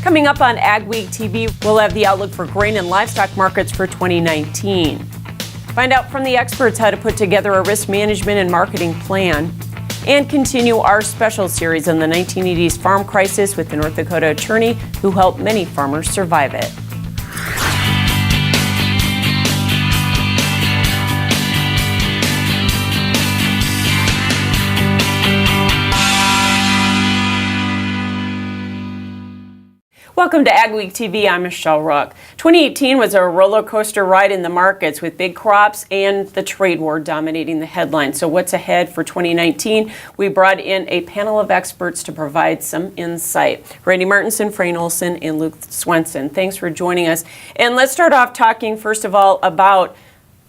Coming up on Ag Week TV, we'll have the outlook for grain and livestock markets for 2019. Find out from the experts how to put together a risk management and marketing plan. And continue our special series on the 1980s farm crisis with the North Dakota attorney who helped many farmers survive it. Welcome to Ag Week TV. I'm Michelle Rook. 2018 was a roller coaster ride in the markets with big crops and the trade war dominating the headlines. So what's ahead for 2019? We brought in a panel of experts to provide some insight. Randy Martinson, Frayne Olson, and Luke Swenson. Thanks for joining us. And let's start off talking, first of all, about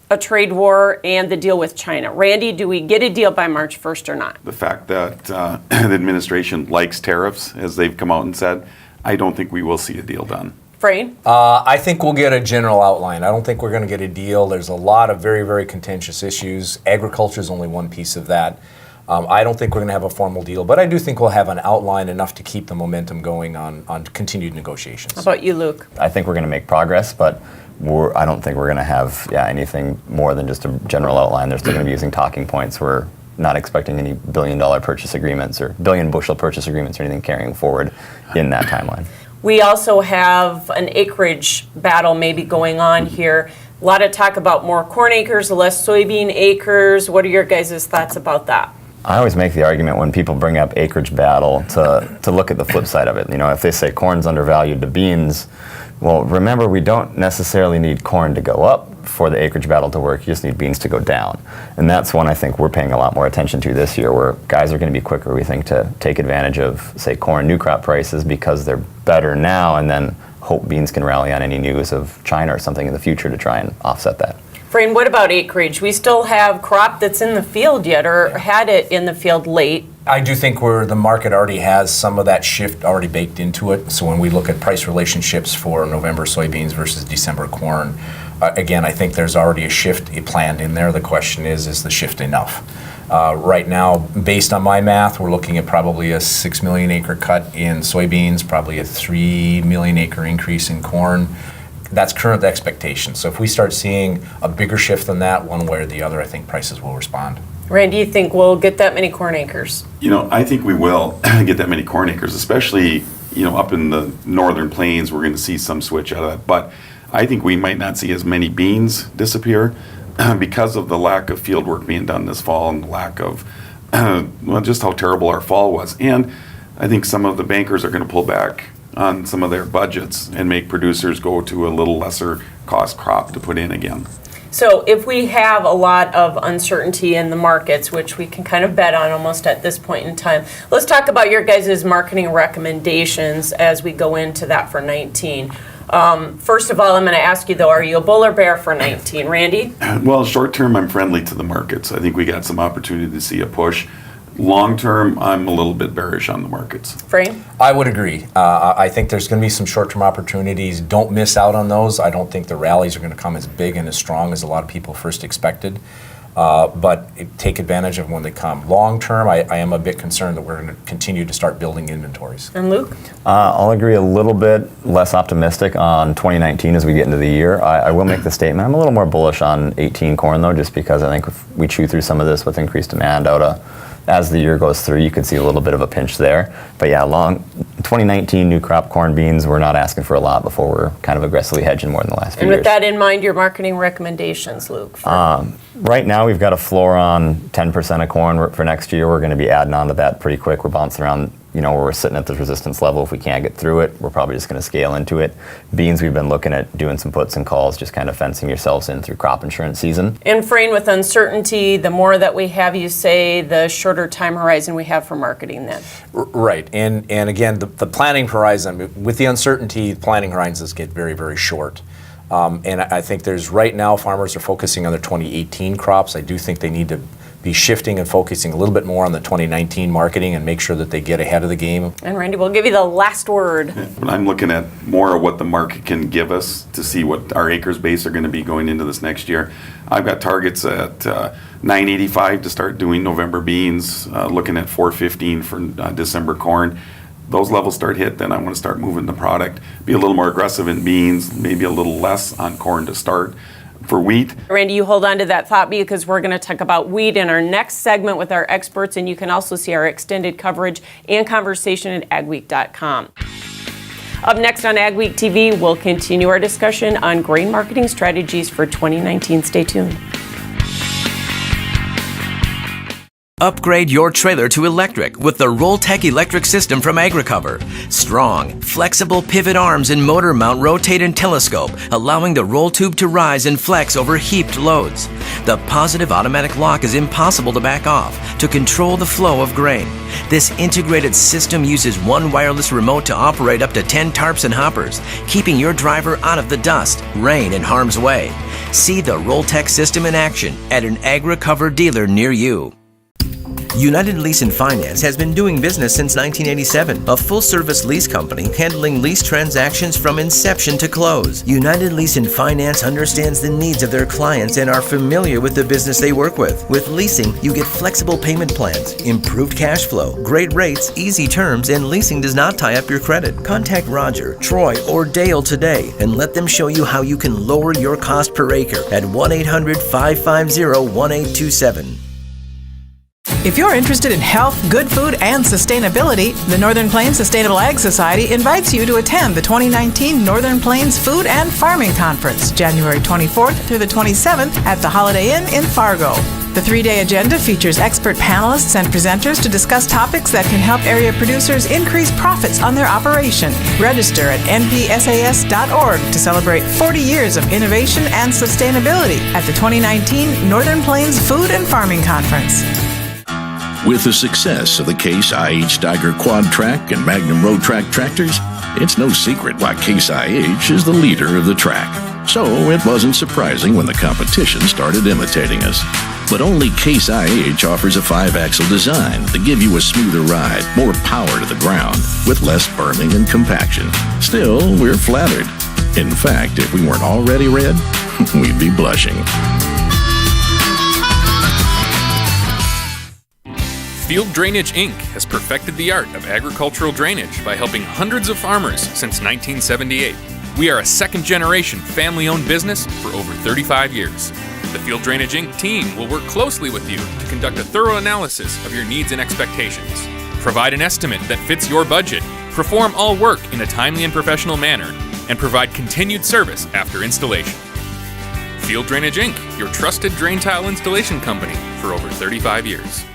a trade war and the deal with China. Randy, do we get a deal by March 1st or not? The fact that the administration likes tariffs, as they've come out and said, I don't think we will see a deal done. Frayne? I think we'll get a general outline. I don't think we're going to get a deal. There's a lot of very, very contentious issues. Agriculture is only one piece of that. I don't think we're going to have a formal deal, but I do think we'll have an outline enough to keep the momentum going on continued negotiations. How about you, Luke? I think we're going to make progress, but I don't think we're going to have anything more than just a general outline. They're still going to be using talking points. We're not expecting any billion-dollar purchase agreements or billion-bushel purchase agreements or anything carrying forward in that timeline. We also have an acreage battle maybe going on here. A lot of talk about more corn acres, less soybean acres. What are your guys' thoughts about that? I always make the argument when people bring up acreage battle to look at the flip side of it. You know, if they say corn's undervalued to beans, well, remember, we don't necessarily need corn to go up for the acreage battle to work. You just need beans to go down. And that's one I think we're paying a lot more attention to this year, where guys are going to be quicker, we think, to take advantage of, say, corn new crop prices because they're better now, and then hope beans can rally on any news of China or something in the future to try and offset that. Frayne, what about acreage? We still have crop that's in the field yet, or had it in the field late. I do think the market already has some of that shift already baked into it. So when we look at price relationships for November soybeans versus December corn, again, I think there's already a shift planned in there. The question is the shift enough? Right now, based on my math, we're looking at probably a 6 million acre cut in soybeans, probably a 3 million acre increase in corn. That's current expectation. So if we start seeing a bigger shift than that, one way or the other, I think prices will respond. Randy, you think we'll get that many corn acres? You know, I think we will get that many corn acres, especially, you know, up in the northern plains. We're going to see some switch out of that. But I think we might not see as many beans disappear because of the lack of field work being done this fall and the lack of, just how terrible our fall was. And I think some of the bankers are going to pull back on some of their budgets and make producers go to a little lesser cost crop to put in again. So if we have a lot of uncertainty in the markets, which we can kind of bet on almost at this point in time, let's talk about your guys' marketing recommendations as we go into that for 19. First of all, I'm going to ask you, though, are you a bull or bear for 19? Randy? Well, short term, I'm friendly to the markets. I think we got some opportunity to see a push. Long term, I'm a little bit bearish on the markets. Frayne? I would agree. I think there's going to be some short-term opportunities. Don't miss out on those. I don't think the rallies are going to come as big and as strong as a lot of people first expected. But take advantage of when they come. Long term, I am a bit concerned that we're going to continue to start building inventories. And Luke? I'll agree a little bit less optimistic on 2019 as we get into the year. I will make the statement. I'm a little more bullish on 18 corn, though, just because I think if we chew through some of this with increased demand as the year goes through, you could see a little bit of a pinch there. But yeah, 2019 new crop corn beans, we're not asking for a lot before we're kind of aggressively hedging more than the last few years. And with that in mind, your marketing recommendations, Luke? Right now, we've got a floor on 10% of corn for next year. We're going to be adding on to that pretty quick. We're bouncing around, where we're sitting at the resistance level. If we can't get through it, we're probably just going to scale into it. Beans, we've been looking at doing some puts and calls, just kind of fencing yourselves in through crop insurance season. And Frayne, with uncertainty, the more that we have, you say, the shorter time horizon we have for marketing then. Right. And again, the planning horizon, with the uncertainty, planning horizons get very, very short. And I think right now, farmers are focusing on their 2018 crops. I do think they need to be shifting and focusing a little bit more on the 2019 marketing and make sure that they get ahead of the game. And Randy, we'll give you the last word. I'm looking at more of what the market can give us to see what our acres base are going to be going into this next year. I've got targets at $9.85 to start doing November beans, looking at $4.15 for December corn. those levels start hit, then I want to start moving the product, be a little more aggressive in beans, maybe a little less on corn to start. For wheat. Randy, you hold on to that thought because we're going to talk about wheat in our next segment with our experts, and you can also see our extended coverage and conversation at agweek.com. Up next on Ag Week TV, we'll continue our discussion on grain marketing strategies for 2019. Stay tuned. Upgrade your trailer to electric with the Rolltech electric system from AgriCover. Strong, flexible pivot arms and motor mount rotate and telescope, allowing the roll tube to rise and flex over heaped loads. The positive automatic lock is impossible to back off to control the flow of grain. This integrated system uses one wireless remote to operate up to 10 tarps and hoppers, keeping your driver out of the dust, rain, and harm's way. See the Rolltech system in action at an AgriCover dealer near you. United Lease and Finance has been doing business since 1987, a full-service lease company handling lease transactions from inception to close. United Lease and Finance understands the needs of their clients and are familiar with the business they work with. With leasing, you get flexible payment plans, improved cash flow, great rates, easy terms, and leasing does not tie up your credit. Contact Roger, Troy, or Dale today and let them show you how you can lower your cost per acre at 1-800-550-1827. If you're interested in health, good food, and sustainability, the Northern Plains Sustainable Ag Society invites you to attend the 2019 Northern Plains Food and Farming Conference, January 24th through the 27th at the Holiday Inn in Fargo. The 3-day agenda features expert panelists and presenters to discuss topics that can help area producers increase profits on their operation. Register at npsas.org to celebrate 40 years of innovation and sustainability at the 2019 Northern Plains Food and Farming Conference. With the success of the Case IH Steiger Quad Track and Magnum Road Track tractors, it's no secret why Case IH is the leader of the track. So it wasn't surprising when the competition started imitating us. But only Case IH offers a 5-axle design to give you a smoother ride, more power to the ground, with less berming and compaction. Still, we're flattered. In fact, if we weren't already red, we'd be blushing. Field Drainage Inc. has perfected the art of agricultural drainage by helping hundreds of farmers since 1978. We are a second-generation family-owned business for over 35 years. The Field Drainage Inc. team will work closely with you to conduct a thorough analysis of your needs and expectations, provide an estimate that fits your budget, perform all work in a timely and professional manner, and provide continued service after installation. Field Drainage Inc., your trusted drain tile installation company for over 35 years.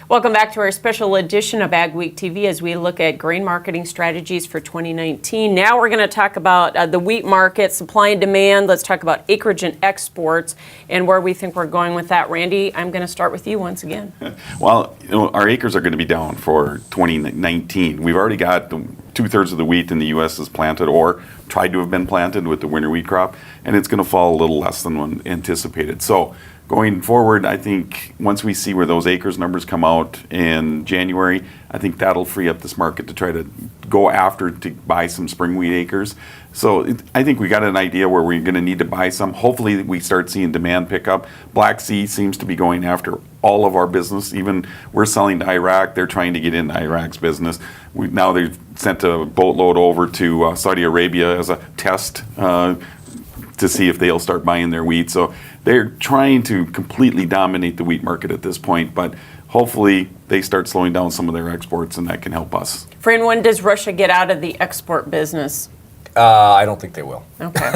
Welcome back to our special edition of Ag Week TV as we look at grain marketing strategies for 2019. Now we're going to talk about the wheat market, supply and demand. Let's talk about acreage and exports and where we think we're going with that. Randy, I'm going to start with you once again. Well, our acres are going to be down for 2019. We've already got 2/3 of the wheat in the U.S. is planted or tried to have been planted with the winter wheat crop, and it's going to fall a little less than one anticipated. So going forward, I think once we see where those acres numbers come out in January, I think that'll free up this market to try to go after to buy some spring wheat acres. So I think we got an idea where we're going to need to buy some. Hopefully we start seeing demand pick up. Black Sea seems to be going after all of our business. Even we're selling to Iraq. They're trying to get into Iraq's business. Now they've sent a boatload over to Saudi Arabia as a test to see if they'll start buying their wheat. So they're trying to completely dominate the wheat market at this point, but hopefully they start slowing down some of their exports and that can help us. Fran, when does Russia get out of the export business? I don't think they will. Okay.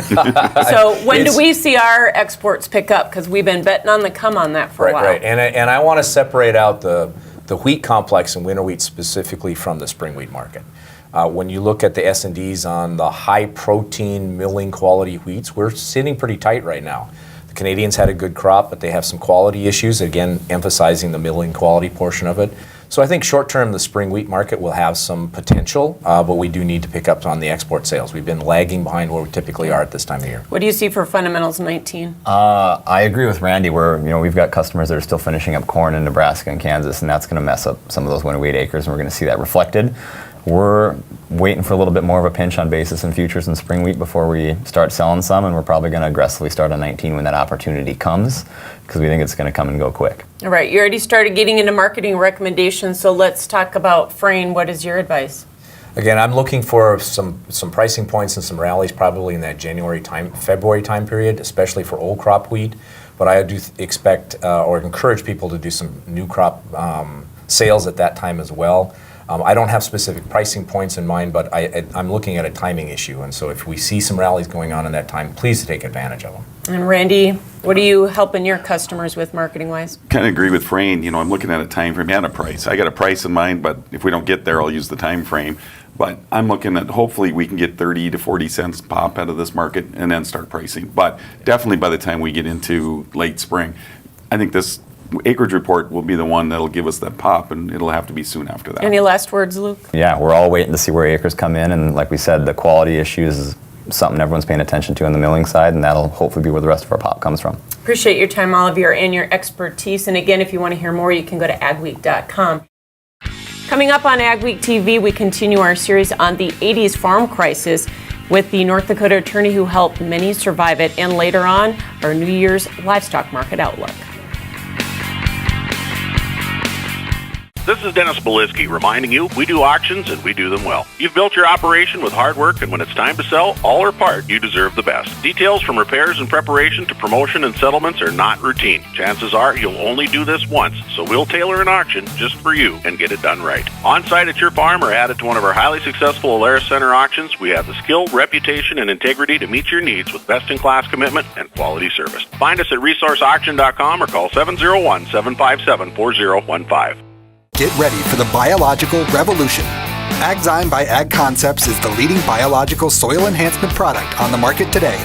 So when do we see our exports pick up? Because we've been betting on the come on that for a while. Right. And I want to separate out the wheat complex and winter wheat specifically from the spring wheat market. When you look at the S&Ds on the high protein milling quality wheats, we're sitting pretty tight right now. The Canadians had a good crop, but they have some quality issues, again, emphasizing the milling quality portion of it. So I think short term, the spring wheat market will have some potential, but we do need to pick up on the export sales. We've been lagging behind where we typically are at this time of year. What do you see for fundamentals 19? I agree with Randy. We've got customers that are still finishing up corn in Nebraska and Kansas, and that's going to mess up some of those winter wheat acres, and we're going to see that reflected. We're waiting for a little bit more of a pinch on basis and futures in spring wheat before we start selling some, and we're probably going to aggressively start on 19 when that opportunity comes, because we think it's going to come and go quick. All right, you already started getting into marketing recommendations, so let's talk about Frayne. What is your advice? Again, I'm looking for some pricing points and some rallies probably in that February time period, especially for old crop wheat. But I do expect or encourage people to do some new crop sales at that time as well. I don't have specific pricing points in mind, but I'm looking at a timing issue. And so if we see some rallies going on in that time, please take advantage of them. And Randy, what are you helping your customers with marketing-wise? Kind of agree with Frayne. You know, I'm looking at a time frame and a price. I got a price in mind, but if we don't get there, I'll use the time frame. But I'm looking at hopefully we can get 30 to 40 cents pop out of this market and then start pricing. But definitely by the time we get into late spring, I think this acreage report will be the one that'll give us that pop, and it'll have to be soon after that. Any last words, Luke? Yeah, we're all waiting to see where acres come in, and like we said, the quality issues is something everyone's paying attention to on the milling side, and that'll hopefully be where the rest of our pop comes from. Appreciate your time, Olivier, and your expertise. And again, if you want to hear more, you can go to agweek.com. Coming up on AgweekTV, we continue our series on the 80s farm crisis with the North Dakota attorney who helped many survive it, and later on, our New Year's livestock market outlook. This is Dennis Belisky reminding you we do auctions and we do them well. You've built your operation with hard work, and when it's time to sell, all or part, you deserve the best. Details from repairs and preparation to promotion and settlements are not routine. Chances are you'll only do this once, so we'll tailor an auction just for you and get it done right. On-site at your farm or added to one of our highly successful Alaris Center auctions, we have the skill, reputation, and integrity to meet your needs with best-in-class commitment and quality service. Find us at resourceauction.com or call 701-757-4015. Get ready for the biological revolution. AgZyme by Ag Concepts is the leading biological soil enhancement product on the market today.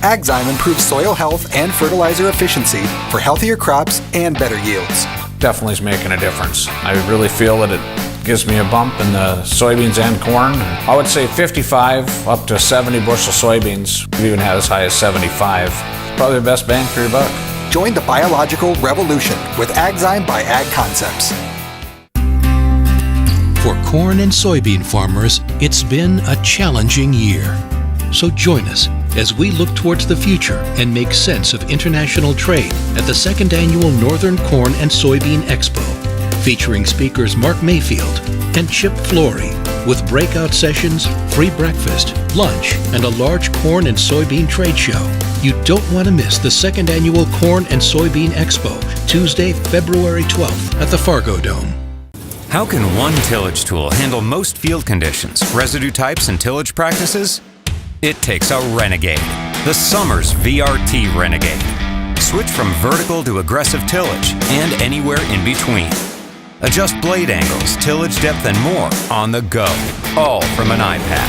AgZyme improves soil health and fertilizer efficiency for healthier crops and better yields. Definitely is making a difference. I really feel that it gives me a bump in the soybeans and corn. I would say 55 up to 70 bushel soybeans. We've even had as high as 75. Probably the best bang for your buck. Join the biological revolution with AgZyme by Ag Concepts. For corn and soybean farmers, it's been a challenging year. So join us as we look towards the future and make sense of international trade at the second annual Northern Corn and Soybean Expo, featuring speakers Mark Mayfield and Chip Flory, with breakout sessions, free breakfast, lunch, and a large corn and soybean trade show. You don't want to miss the second annual Corn and Soybean Expo, Tuesday, February 12th at the Fargo Dome. How can one tillage tool handle most field conditions, residue types, and tillage practices? It takes a Renegade, the Summers VRT Renegade. Switch from vertical to aggressive tillage and anywhere in between. Adjust blade angles, tillage depth, and more on the go, all from an iPad.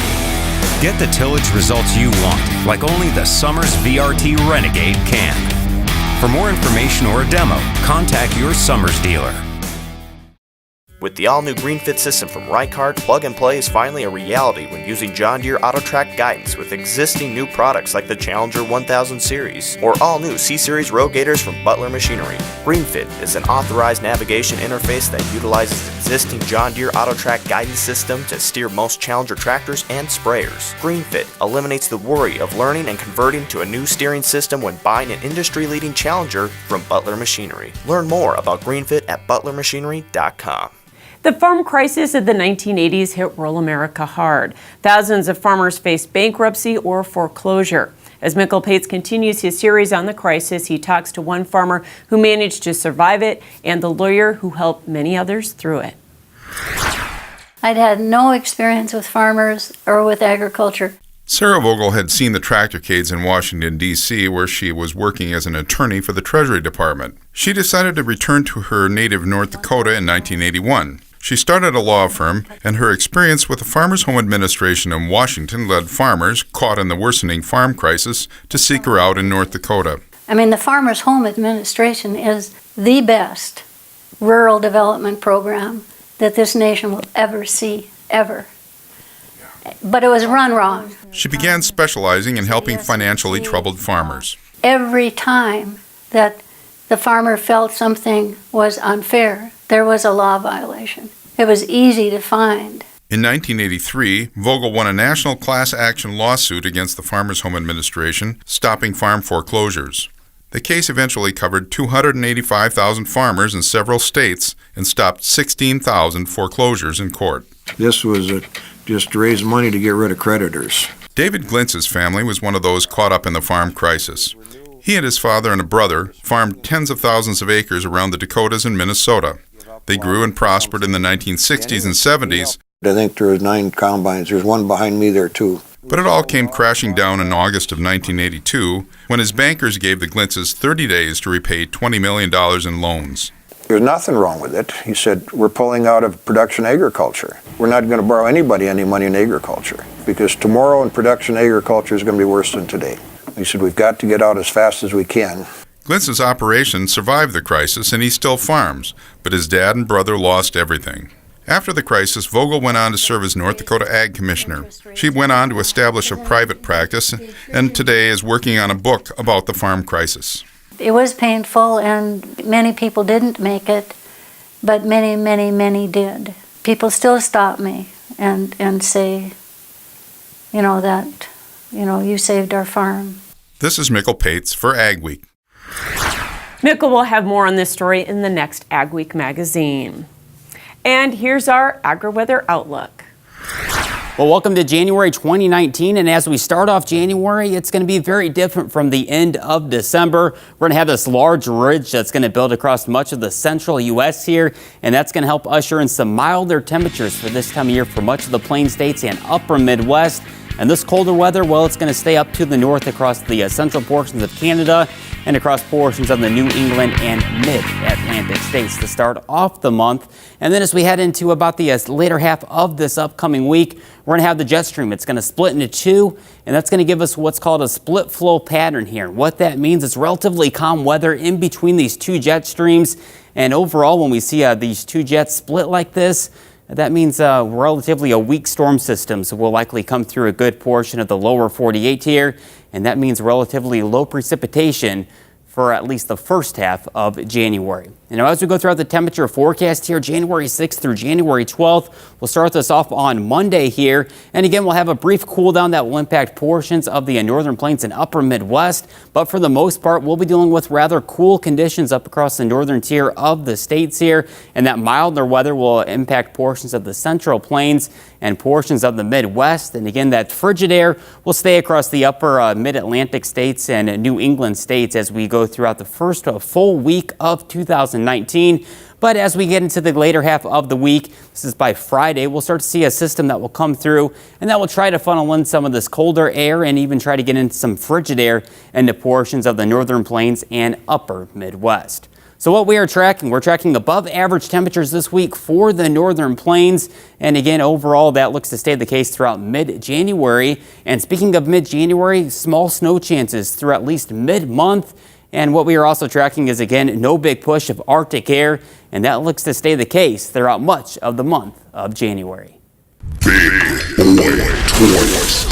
Get the tillage results you want, like only the Summers VRT Renegade can. For more information or a demo, contact your Summers dealer. With the all-new GreenFit system from Rycart, plug and play is finally a reality when using John Deere AutoTrack guidance with existing new products like the Challenger 1000 series or all-new C-Series Rogators from Butler Machinery. GreenFit is an authorized navigation interface that utilizes existing John Deere AutoTrack guidance system to steer most Challenger tractors and sprayers. GreenFit eliminates the worry of learning and converting to a new steering system when buying an industry-leading Challenger from Butler Machinery. Learn more about GreenFit at butlermachinery.com. The farm crisis of the 1980s hit rural America hard. Thousands of farmers faced bankruptcy or foreclosure. As Mikkel Pates continues his series on the crisis, he talks to one farmer who managed to survive it and the lawyer who helped many others through it. I'd had no experience with farmers or with agriculture. Sarah Vogel had seen the tractorcades in Washington, D.C., where she was working as an attorney for the Treasury Department. She decided to return to her native North Dakota in 1981. She started a law firm, and her experience with the Farmers Home Administration in Washington led farmers caught in the worsening farm crisis to seek her out in North Dakota. I mean, the Farmers Home Administration is the best rural development program that this nation will ever see, ever. But it was run wrong. She began specializing in helping financially troubled farmers. Every time that the farmer felt something was unfair, there was a law violation. It was easy to find. In 1983, Vogel won a national class action lawsuit against the Farmers Home Administration, stopping farm foreclosures. The case eventually covered 285,000 farmers in several states and stopped 16,000 foreclosures in court. This was just to raise money to get rid of creditors. David Glintz's family was one of those caught up in the farm crisis. He and his father and a brother farmed tens of thousands of acres around the Dakotas and Minnesota. They grew and prospered in the 1960s and 70s. I think there was 9 combines. There's one behind me there, too. But it all came crashing down in August of 1982 when his bankers gave the Glintzes 30 days to repay $20 million in loans. There's nothing wrong with it. He said, we're pulling out of production agriculture. We're not going to borrow anybody any money in agriculture because tomorrow in production agriculture is going to be worse than today. He said, we've got to get out as fast as we can. Glintz's operation survived the crisis and he still farms, but his dad and brother lost everything. After the crisis, Vogel went on to serve as North Dakota Ag Commissioner. She went on to establish a private practice and today is working on a book about the farm crisis. It was painful, and many people didn't make it, but many, many, many did. People still stop me and say, you saved our farm. This is Mikkel Pates for Ag Week. Mikkel will have more on this story in the next Ag Week magazine. And here's our agri-weather outlook. Well, welcome to January 2019, and as we start off January, it's going to be very different from the end of December. We're going to have this large ridge that's going to build across much of the central U.S. here, and that's going to help usher in some milder temperatures for this time of year for much of the Plain States and upper Midwest. And this colder weather, well, it's going to stay up to the north across the central portions of Canada and across portions of the New England and mid-Atlantic states to start off the month. And then as we head into about the later half of this upcoming week, we're going to have the jet stream. It's going to split into two, and that's going to give us what's called a split flow pattern here. What that means is relatively calm weather in between these two jet streams. And overall, when we see these two jets split like this, that means relatively a weak storm system, so we'll likely come through a good portion of the lower 48 here, and that means relatively low precipitation for at least the first half of January. As we go throughout the temperature forecast here, January 6th through January 12th, we'll start this off on Monday here. And again, we'll have a brief cool down that will impact portions of the northern plains and upper Midwest. But for the most part, we'll be dealing with rather cool conditions up across the northern tier of the states here. And that milder weather will impact portions of the central plains and portions of the Midwest. And again, that frigid air will stay across the upper mid-Atlantic states and New England states as we go throughout the first full week of 2019. But as we get into the later half of the week, this is by Friday, we'll start to see a system that will come through and that will try to funnel in some of this colder air and even try to get into some frigid air into portions of the northern plains and upper Midwest. So what we are tracking, we're tracking above average temperatures this week for the northern plains. And again, overall, that looks to stay the case throughout mid-January. And speaking of mid-January, small snow chances through at least mid-month. And what we are also tracking is, again, no big push of Arctic air, and that looks to stay the case throughout much of the month of January. Big Boy Toys.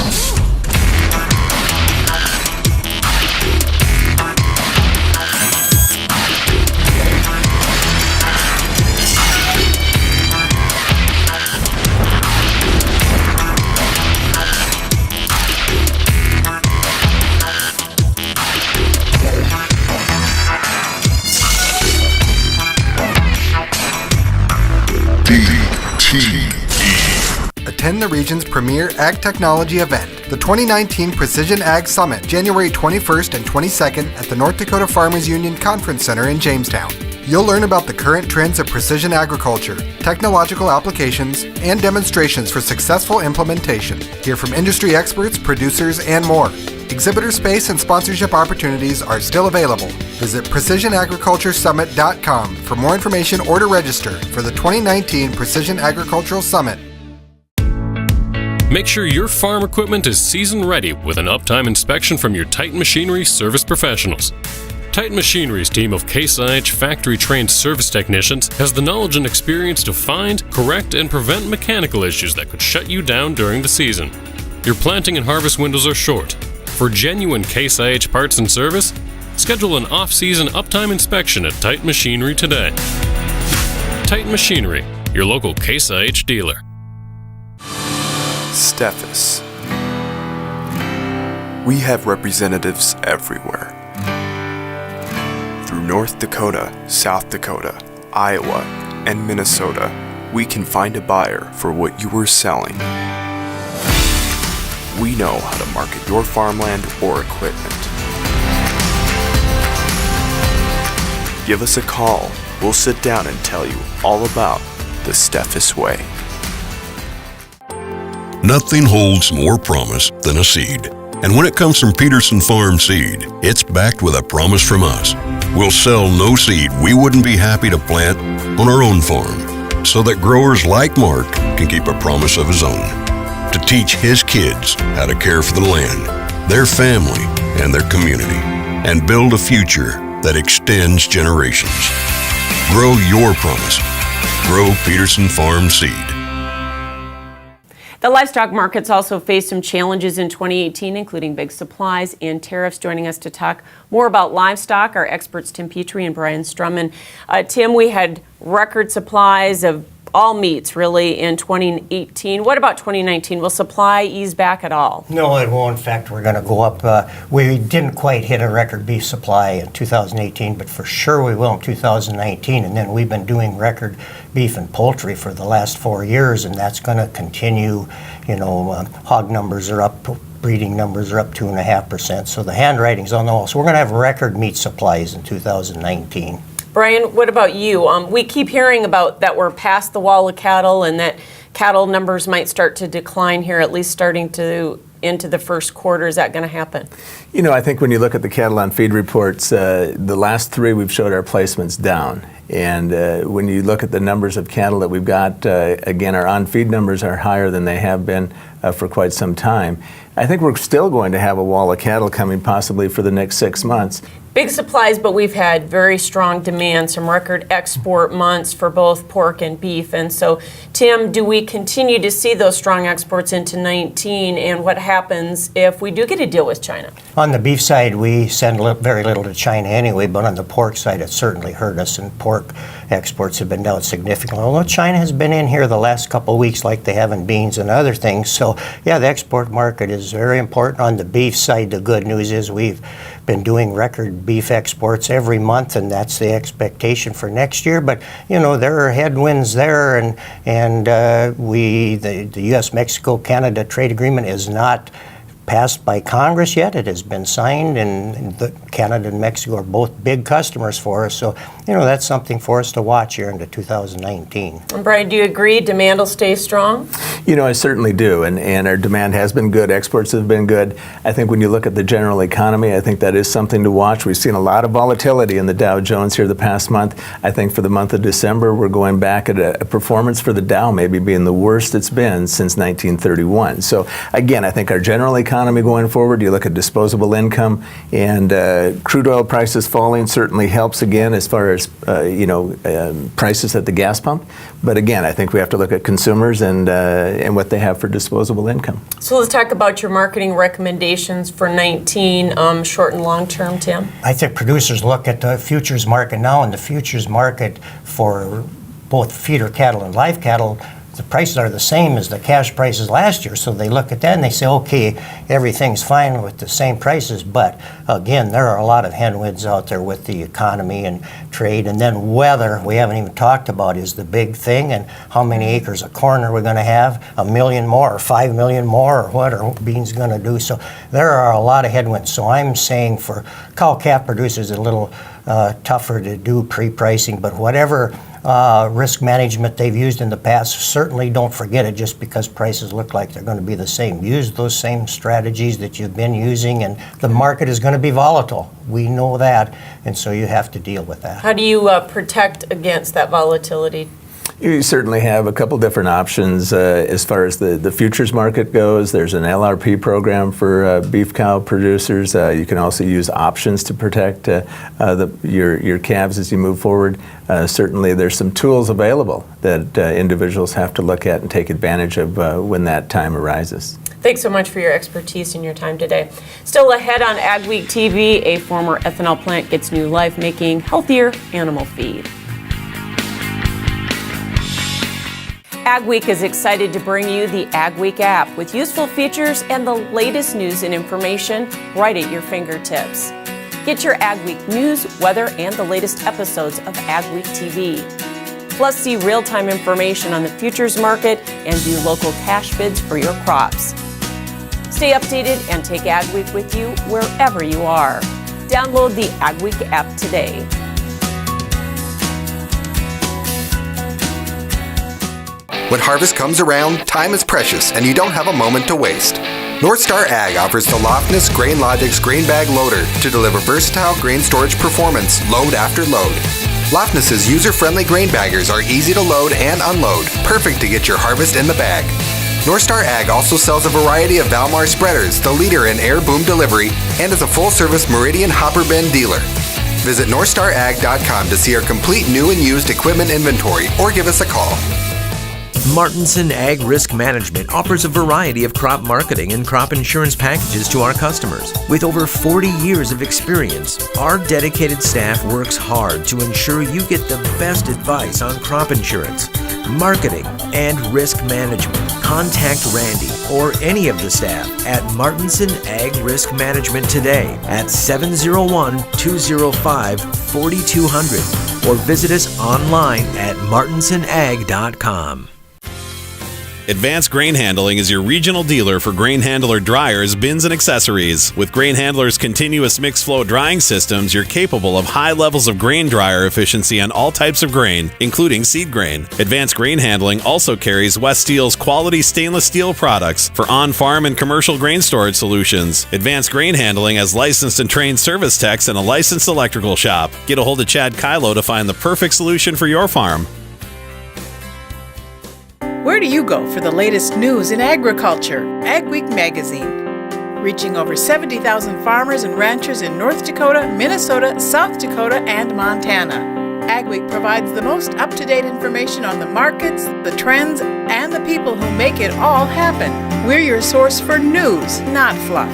Attend the region's premier ag technology event, the 2019 Precision Ag Summit, January 21st and 22nd at the North Dakota Farmers Union Conference Center in Jamestown. You'll learn about the current trends of precision agriculture, technological applications, and demonstrations for successful implementation. Hear from industry experts, producers, and more. Exhibitor space and sponsorship opportunities are still available. Visit precisionagriculturesummit.com for more information or to register for the 2019 Precision Agricultural Summit. Make sure your farm equipment is season ready with an uptime inspection from your Titan Machinery service professionals. Titan Machinery's team of Case IH factory-trained service technicians has the knowledge and experience to find, correct, and prevent mechanical issues that could shut you down during the season. Your planting and harvest windows are short. For genuine Case IH parts and service, schedule an off-season uptime inspection at Titan Machinery today. Titan Machinery, your local Case IH dealer. Steffes. We have representatives everywhere. Through North Dakota, South Dakota, Iowa, and Minnesota, we can find a buyer for what you are selling. We know how to market your farmland or equipment. Give us a call. We'll sit down and tell you all about the Steffes way. Nothing holds more promise than a seed. And when it comes from Peterson Farm Seed, it's backed with a promise from us. We'll sell no seed we wouldn't be happy to plant on our own farm, so that growers like Mark can keep a promise of his own, to teach his kids how to care for the land, their family, and their community, and build a future that extends generations. Grow your promise. Grow Peterson Farm Seed. The livestock markets also faced some challenges in 2018, including big supplies and tariffs. Joining us to talk more about livestock are experts Tim Petrie and Brian Strumman. Tim, we had record supplies of all meats, really, in 2018. What about 2019? Will supply ease back at all? No, it won't. In fact, we're going to go up. We didn't quite hit a record beef supply in 2018, but for sure we will in 2019. And then we've been doing record beef and poultry for the last 4 years, and that's going to continue. You know, hog numbers are up, breeding numbers are up 2.5%. So the handwriting's on the wall. So we're going to have record meat supplies in 2019. Brian, what about you? We keep hearing about that we're past the wall of cattle and that cattle numbers might start to decline here, at least starting to into the first quarter. Is that going to happen? You know, I think when you look at the cattle on feed reports, the last 3 we've showed our placements down. And when you look at the numbers of cattle that we've got, again, our on-feed numbers are higher than they have been for quite some time. I think we're still going to have a wall of cattle coming possibly for the next 6 months. Big supplies, but we've had very strong demand, some record export months for both pork and beef. And so, Tim, do we continue to see those strong exports into 19? And what happens if we do get a deal with China? On the beef side, we send very little to China anyway, but on the pork side, it certainly hurt us, and pork exports have been down significantly. Although China has been in here the last couple of weeks like they have in beans and other things. So, yeah, the export market is very important. On the beef side, the good news is we've been doing record beef exports every month, and that's the expectation for next year. But you know, there are headwinds there, and the U.S.-Mexico-Canada trade agreement is not passed by Congress yet. It has been signed, and Canada and Mexico are both big customers for us. So, you know, that's something for us to watch here into 2019. And Brian, do you agree demand will stay strong? You know, I certainly do, and our demand has been good. Exports have been good. I think when you look at the general economy, I think that is something to watch. We've seen a lot of volatility in the Dow Jones here the past month. I think for the month of December, we're going back at a performance for the Dow maybe being the worst it's been since 1931. So again, I think our general economy going forward, you look at disposable income, and crude oil prices falling certainly helps again as far as prices at the gas pump. But again, I think we have to look at consumers and what they have for disposable income. So let's talk about your marketing recommendations for 19, short and long term, Tim. I think producers look at the futures market now, and the futures market for both feeder cattle and live cattle, the prices are the same as the cash prices last year. So they look at that and they say, okay, everything's fine with the same prices. But again, there are a lot of headwinds out there with the economy and trade. And then weather, we haven't even talked about, is the big thing. And how many acres of corn are we going to have? 1 million more, or 5 million more, or what are beans going to do? So there are a lot of headwinds. So I'm saying for cow-calf producers, it's a little tougher to do pre-pricing, but whatever risk management they've used in the past, certainly don't forget it just because prices look like they're going to be the same. Use those same strategies that you've been using, and the market is going to be volatile. We know that, and so you have to deal with that. How do you protect against that volatility? You certainly have a couple different options as far as the futures market goes. There's an LRP program for beef cow producers. You can also use options to protect your calves as you move forward. Certainly there's some tools available that individuals have to look at and take advantage of when that time arises. Thanks so much for your expertise and your time today. Still ahead on AgweekTV, a former ethanol plant gets new life making healthier animal feed. AgWeek is excited to bring you the AgWeek app with useful features and the latest news and information right at your fingertips. Get your AgWeek news, weather, and the latest episodes of AgweekTV. Plus, see real-time information on the futures market and view local cash bids for your crops. Stay updated and take Ag Week with you wherever you are. Download the Ag Week app today. When harvest comes around, time is precious and you don't have a moment to waste. Northstar Ag offers the Lofness GrainLogix grain bag loader to deliver versatile grain storage performance load after load. Lofness's user-friendly grain baggers are easy to load and unload, perfect to get your harvest in the bag. Northstar Ag also sells a variety of Valmar spreaders, the leader in air boom delivery, and is a full-service Meridian hopper bin dealer. Visit NorthstarAg.com to see our complete new and used equipment inventory or give us a call. Martinson Ag Risk Management offers a variety of crop marketing and crop insurance packages to our customers. With over 40 years of experience, our dedicated staff works hard to ensure you get the best advice on crop insurance, marketing, and risk management. Contact Randy or any of the staff at Martinson Ag Risk Management today at 701-205-4200 or visit us online at martinsonag.com. Advanced Grain Handling is your regional dealer for grain handler dryers, bins, and accessories. With Grain Handler's continuous mixed flow drying systems, you're capable of high levels of grain dryer efficiency on all types of grain, including seed grain. Advanced Grain Handling also carries West Steel's quality stainless steel products for on-farm and commercial grain storage solutions. Advanced Grain Handling has licensed and trained service techs and a licensed electrical shop. Get a hold of Chad Kylo to find the perfect solution for your farm. Where do you go for the latest news in agriculture? Ag Week magazine. Reaching over 70,000 farmers and ranchers in North Dakota, Minnesota, South Dakota, and Montana. Ag Week provides the most up-to-date information on the markets, the trends, and the people who make it all happen. We're your source for news, not fluff.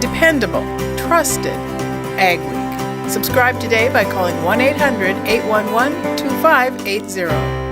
Dependable, trusted. Ag Week. Subscribe today by calling 1-800-811-2580.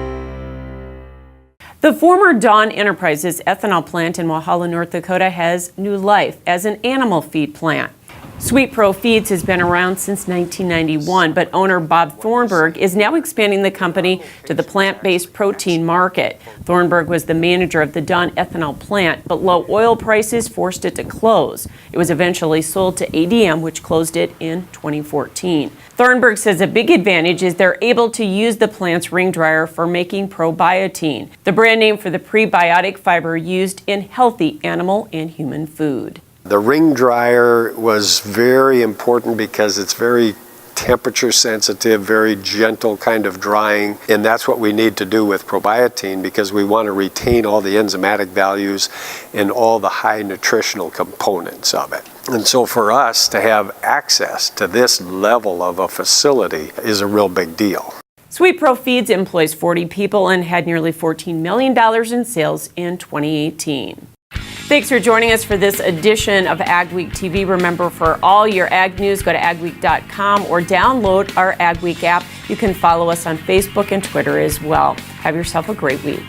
The former Dawn Enterprises ethanol plant in Walhalla, North Dakota has new life as an animal feed plant. Sweet Pro Feeds has been around since 1991, but owner Bob Thornburg is now expanding the company to the plant-based protein market. Thornburg was the manager of the Dawn ethanol plant, but low oil prices forced it to close. It was eventually sold to ADM, which closed it in 2014. Thornburg says a big advantage is they're able to use the plant's ring dryer for making probiotin, the brand name for the prebiotic fiber used in healthy animal and human food. The ring dryer was very important because it's very temperature sensitive, very gentle kind of drying, and that's what we need to do with probiotin because we want to retain all the enzymatic values and all the high nutritional components of it. And so for us to have access to this level of a facility is a real big deal. Sweet Pro Feeds employs 40 people and had nearly $14 million in sales in 2018. Thanks for joining us for this edition of Ag Week TV. Remember, for all your ag news, go to agweek.com or download our Ag Week app. You can follow us on Facebook and Twitter as well. Have yourself a great week.